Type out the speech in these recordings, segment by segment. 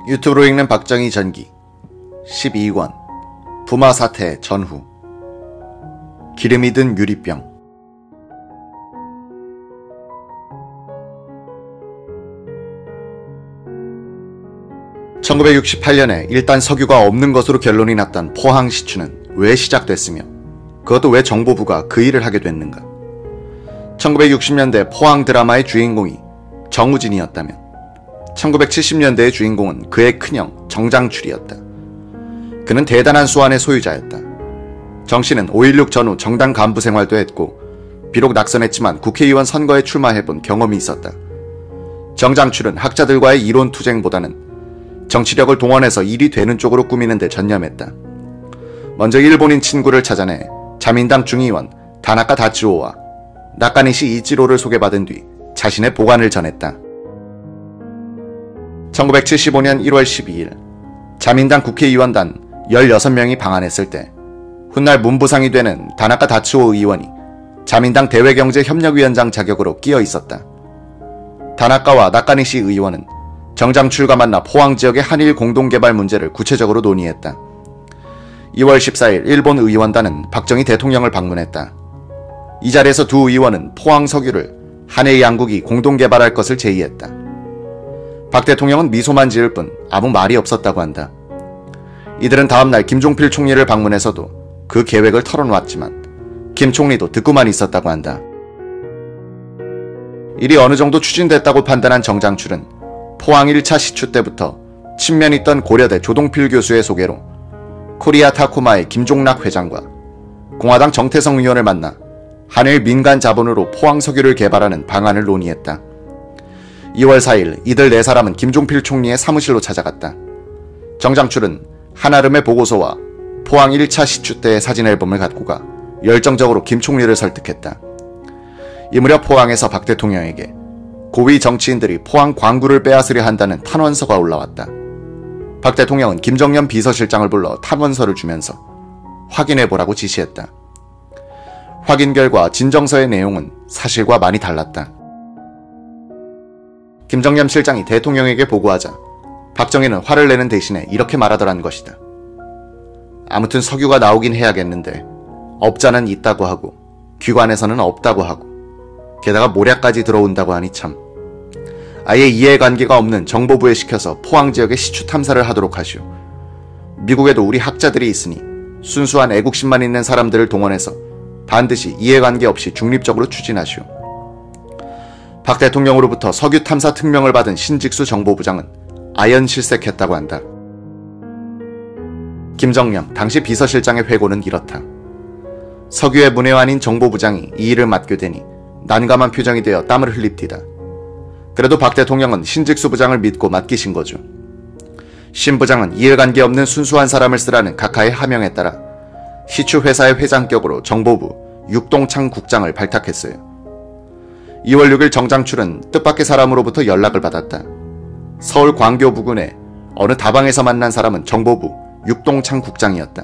유튜브로 읽는 박정희 전기 12권 부마 사태 전후 기름이 든 유리병. (1968년에) 일단 석유가 없는 것으로 결론이 났던 포항 시추는 왜 시작됐으며 그것도 왜 정보부가 그 일을 하게 됐는가. 1960년대 포항 드라마의 주인공이 정우진이었다면 1970년대의 주인공은 그의 큰형 정장출이었다. 그는 대단한 수완의 소유자였다. 정씨는 5.16 전후 정당 간부 생활도 했고 비록 낙선했지만 국회의원 선거에 출마해본 경험이 있었다. 정장출은 학자들과의 이론 투쟁보다는 정치력을 동원해서 일이 되는 쪽으로 꾸미는 데 전념했다. 먼저 일본인 친구를 찾아내 자민당 중의원 다나카 다츠오와 나카니시 이치로를 소개받은 뒤 자신의 보관을 전했다. 1975년 1월 12일 자민당 국회의원단 16명이 방한했을 때 훗날 문부상이 되는 다나카 다츠오 의원이 자민당 대외경제협력위원장 자격으로 끼어 있었다. 다나카와 나카니시 의원은 정장출과 만나 포항 지역의 한일 공동개발 문제를 구체적으로 논의했다. 2월 14일 일본 의원단은 박정희 대통령을 방문했다. 이 자리에서 두 의원은 포항 석유를 한일 양국이 공동개발할 것을 제의했다. 박 대통령은 미소만 지을 뿐 아무 말이 없었다고 한다. 이들은 다음날 김종필 총리를 방문해서도 그 계획을 털어놓았지만 김 총리도 듣고만 있었다고 한다. 일이 어느 정도 추진됐다고 판단한 정장출은 포항 1차 시추 때부터 친면 있던 고려대 조동필 교수의 소개로 코리아 타코마의 김종락 회장과 공화당 정태성 의원을 만나 한일 민간 자본으로 포항 석유를 개발하는 방안을 논의했다. 2월 4일 이들 4사람은 김종필 총리의 사무실로 찾아갔다. 정장출은 한아름의 보고서와 포항 1차 시추 때의 사진 앨범을 갖고 가 열정적으로 김 총리를 설득했다. 이 무렵 포항에서 박 대통령에게 고위 정치인들이 포항 광구를 빼앗으려 한다는 탄원서가 올라왔다. 박 대통령은 김정년 비서실장을 불러 탄원서를 주면서 확인해보라고 지시했다. 확인 결과 진정서의 내용은 사실과 많이 달랐다. 김정년 실장이 대통령에게 보고하자 박정희는 화를 내는 대신에 이렇게 말하더란 것이다. 아무튼 석유가 나오긴 해야겠는데 업자는 있다고 하고 기관에서는 없다고 하고 게다가 모략까지 들어온다고 하니 참. 아예 이해관계가 없는 정보부에 시켜서 포항 지역에 시추 탐사를 하도록 하시오. 미국에도 우리 학자들이 있으니 순수한 애국심만 있는 사람들을 동원해서 반드시 이해관계 없이 중립적으로 추진하시오. 박 대통령으로부터 석유 탐사 특명을 받은 신직수 정보부장은 아연실색했다고 한다. 김정년 당시 비서실장의 회고는 이렇다. 석유의 문외한인 정보부장이 이 일을 맡게 되니 난감한 표정이 되어 땀을 흘립디다. 그래도 박 대통령은 신직수 부장을 믿고 맡기신 거죠. 신 부장은 이해관계 없는 순수한 사람을 쓰라는 각하의 하명에 따라 시추 회사의 회장격으로 정보부 육동창 국장을 발탁했어요. 2월 6일 정장출은 뜻밖의 사람으로부터 연락을 받았다. 서울 광교 부근의 어느 다방에서 만난 사람은 정보부 육동창 국장이었다.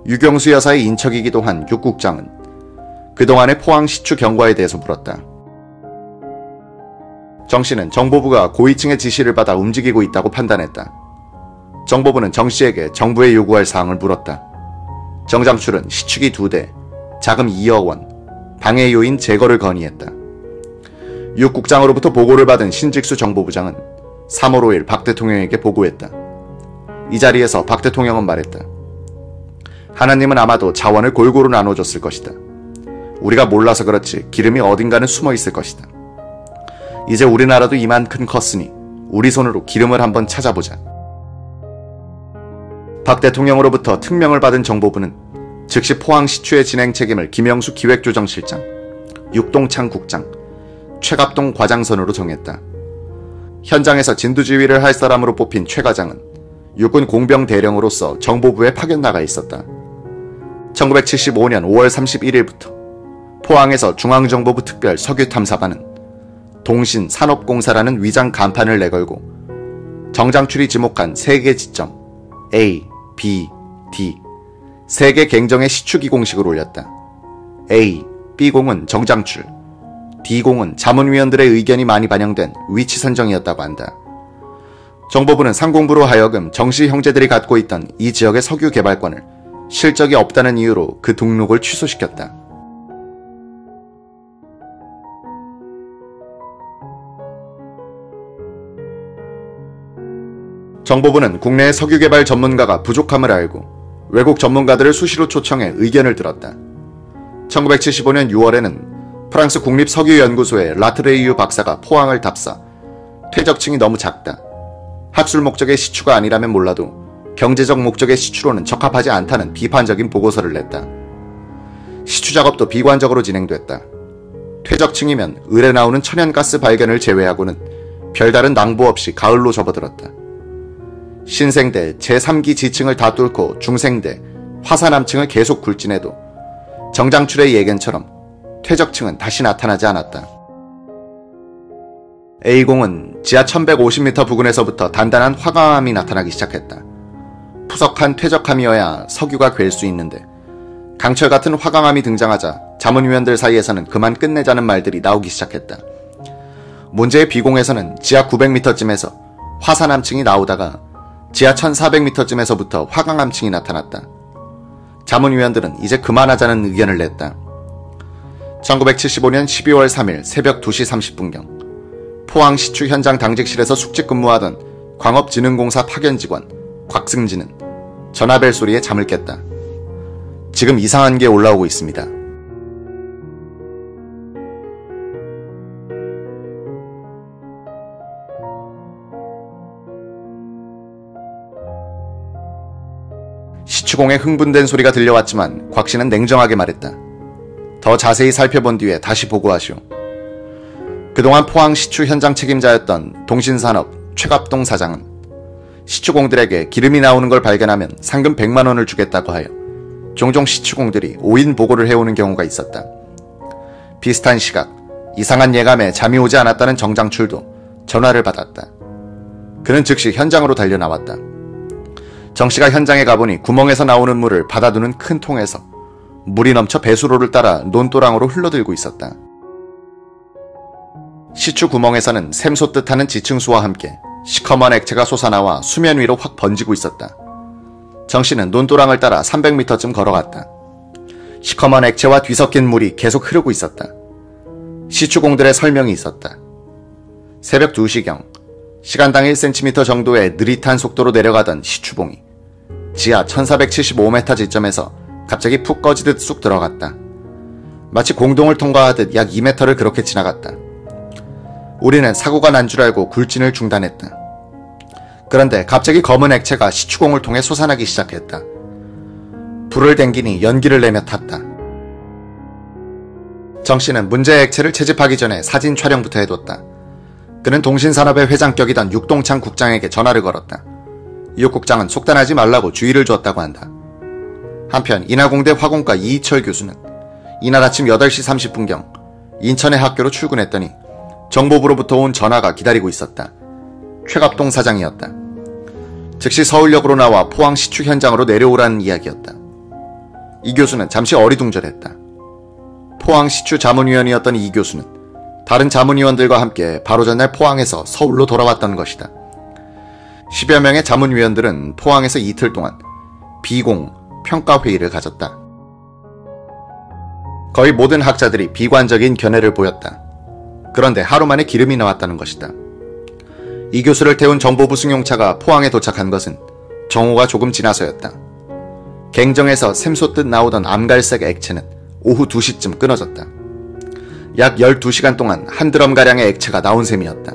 유경수 여사의 인척이기도 한 육 국장은 그동안의 포항 시추 경과에 대해서 물었다. 정 씨는 정보부가 고위층의 지시를 받아 움직이고 있다고 판단했다. 정보부는 정 씨에게 정부에 요구할 사항을 물었다. 정장출은 시축이 2대, 자금 2억 원, 방해 요인 제거를 건의했다. 육 국장으로부터 보고를 받은 신직수 정보부장은 3월 5일 박 대통령에게 보고했다. 이 자리에서 박 대통령은 말했다. 하나님은 아마도 자원을 골고루 나눠줬을 것이다. 우리가 몰라서 그렇지 기름이 어딘가는 숨어 있을 것이다. 이제 우리나라도 이만큼 컸으니 우리 손으로 기름을 한번 찾아보자. 박 대통령으로부터 특명을 받은 정보부는 즉시 포항 시추의 진행 책임을 김영수 기획조정실장, 육동창 국장, 최갑동 과장선으로 정했다. 현장에서 진두지휘를 할 사람으로 뽑힌 최 과장은 육군 공병 대령으로서 정보부에 파견 나가 있었다. 1975년 5월 31일부터 포항에서 중앙정보부 특별 석유탐사반은 동신산업공사라는 위장 간판을 내걸고 정장출이 지목한 3개 지점 A, B, D 3개 갱정의 시추기 공식을 올렸다. A, B공은 정장출, D공은 자문위원들의 의견이 많이 반영된 위치 선정이었다고 한다. 정보부는 상공부로 하여금 정씨 형제들이 갖고 있던 이 지역의 석유 개발권을 실적이 없다는 이유로 그 등록을 취소시켰다. 정보부는 국내의 석유 개발 전문가가 부족함을 알고 외국 전문가들을 수시로 초청해 의견을 들었다. 1975년 6월에는 프랑스 국립석유연구소의 라트레이유 박사가 포항을 답사 퇴적층이 너무 작다. 학술 목적의 시추가 아니라면 몰라도 경제적 목적의 시추로는 적합하지 않다는 비판적인 보고서를 냈다. 시추 작업도 비관적으로 진행됐다. 퇴적층이면 을에 나오는 천연가스 발견을 제외하고는 별다른 낭보 없이 가을로 접어들었다. 신생대 제3기 지층을 다 뚫고 중생대 화산암층을 계속 굴진해도 정장출의 예견처럼 퇴적층은 다시 나타나지 않았다. A공은 지하 1150m 부근에서부터 단단한 화강암이 나타나기 시작했다. 푸석한 퇴적함이어야 석유가 될 수 있는데 강철 같은 화강암이 등장하자 자문위원들 사이에서는 그만 끝내자는 말들이 나오기 시작했다. 문제의 B공에서는 지하 900m쯤에서 화산암층이 나오다가 지하 1400m쯤에서부터 화강암층이 나타났다. 자문위원들은 이제 그만하자는 의견을 냈다. 1975년 12월 3일 새벽 2시 30분경 포항 시추 현장 당직실에서 숙직 근무하던 광업진흥공사 파견 직원 곽승진은 전화벨 소리에 잠을 깼다. 지금 이상한 게 올라오고 있습니다. 시추공에 흥분된 소리가 들려왔지만 곽 씨는 냉정하게 말했다. 더 자세히 살펴본 뒤에 다시 보고하시오. 그동안 포항 시추 현장 책임자였던 동신산업 최갑동 사장은 시추공들에게 기름이 나오는 걸 발견하면 상금 100만 원을 주겠다고 하여 종종 시추공들이 오인 보고를 해오는 경우가 있었다. 비슷한 시각 이상한 예감에 잠이 오지 않았다는 정장출도 전화를 받았다. 그는 즉시 현장으로 달려나왔다. 정씨가 현장에 가보니 구멍에서 나오는 물을 받아두는 큰 통에서 물이 넘쳐 배수로를 따라 논도랑으로 흘러들고 있었다. 시추 구멍에서는 샘 솟듯하는 지층수와 함께 시커먼 액체가 솟아나와 수면 위로 확 번지고 있었다. 정씨는 논도랑을 따라 300m쯤 걸어갔다. 시커먼 액체와 뒤섞인 물이 계속 흐르고 있었다. 시추공들의 설명이 있었다. 새벽 2시경 시간당 1cm 정도의 느릿한 속도로 내려가던 시추봉이 지하 1475m 지점에서 갑자기 푹 꺼지듯 쑥 들어갔다. 마치 공동을 통과하듯 약 2m를 그렇게 지나갔다. 우리는 사고가 난 줄 알고 굴진을 중단했다. 그런데 갑자기 검은 액체가 시추공을 통해 솟아나기 시작했다. 불을 댕기니 연기를 내며 탔다. 정씨는 문제의 액체를 채집하기 전에 사진 촬영부터 해뒀다. 그는 동신산업의 회장격이던 육동창 국장에게 전화를 걸었다. 육 국장은 속단하지 말라고 주의를 줬다고 한다. 한편 인하공대 화공과 이희철 교수는 이날 아침 8시 30분경 인천의 학교로 출근했더니 정보부로부터 온 전화가 기다리고 있었다. 최갑동 사장이었다. 즉시 서울역으로 나와 포항 시추 현장으로 내려오라는 이야기였다. 이 교수는 잠시 어리둥절했다. 포항 시추 자문위원이었던 이 교수는 다른 자문위원들과 함께 바로 전날 포항에서 서울로 돌아왔던 것이다. 10여 명의 자문위원들은 포항에서 이틀 동안 비공 평가회의를 가졌다. 거의 모든 학자들이 비관적인 견해를 보였다. 그런데 하루 만에 기름이 나왔다는 것이다. 이 교수를 태운 정보부 승용차가 포항에 도착한 것은 정오가 조금 지나서였다. 갱정에서 샘솟듯 나오던 암갈색 액체는 오후 2시쯤 끊어졌다. 약 12시간 동안 한 드럼가량의 액체가 나온 셈이었다.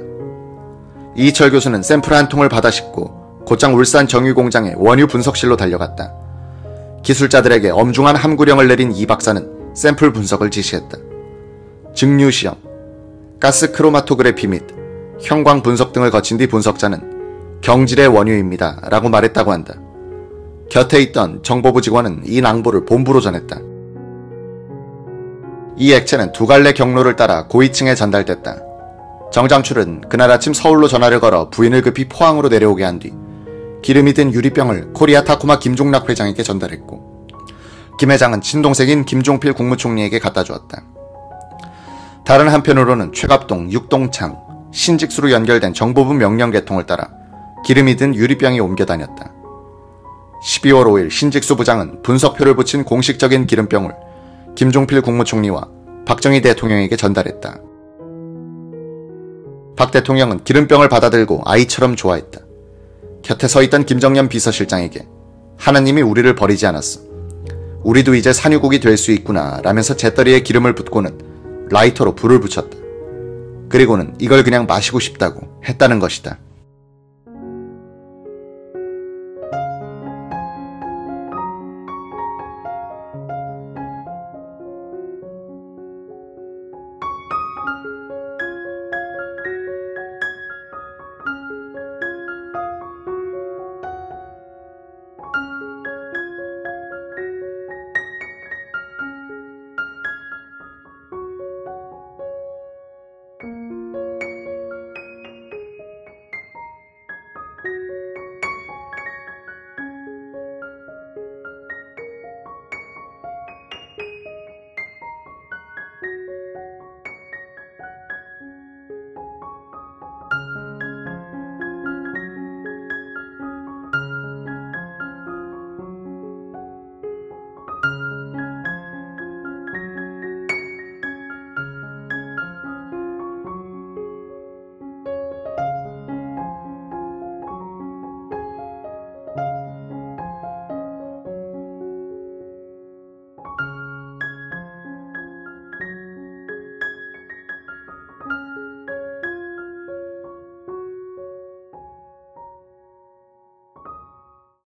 이희철 교수는 샘플 한 통을 받아 싣고 곧장 울산 정유공장의 원유 분석실로 달려갔다. 기술자들에게 엄중한 함구령을 내린 이 박사는 샘플 분석을 지시했다. 증류시험, 가스 크로마토그래피 및 형광 분석 등을 거친 뒤 분석자는 경질의 원유입니다 라고 말했다고 한다. 곁에 있던 정보부 직원은 이 낭보를 본부로 전했다. 이 액체는 두 갈래 경로를 따라 고위층에 전달됐다. 정장출은 그날 아침 서울로 전화를 걸어 부인을 급히 포항으로 내려오게 한 뒤 기름이 든 유리병을 코리아 타쿠마 김종락 회장에게 전달했고 김 회장은 친동생인 김종필 국무총리에게 갖다 주었다. 다른 한편으로는 최갑동, 육동창, 신직수로 연결된 정보부 명령 개통을 따라 기름이 든 유리병이 옮겨다녔다. 12월 5일 신직수 부장은 분석표를 붙인 공식적인 기름병을 김종필 국무총리와 박정희 대통령에게 전달했다. 박 대통령은 기름병을 받아들고 아이처럼 좋아했다. 곁에 서 있던 김정년 비서실장에게 하나님이 우리를 버리지 않았어. 우리도 이제 산유국이 될 수 있구나 라면서 재떨이에 기름을 붓고는 라이터로 불을 붙였다. 그리고는 이걸 그냥 마시고 싶다고 했다는 것이다.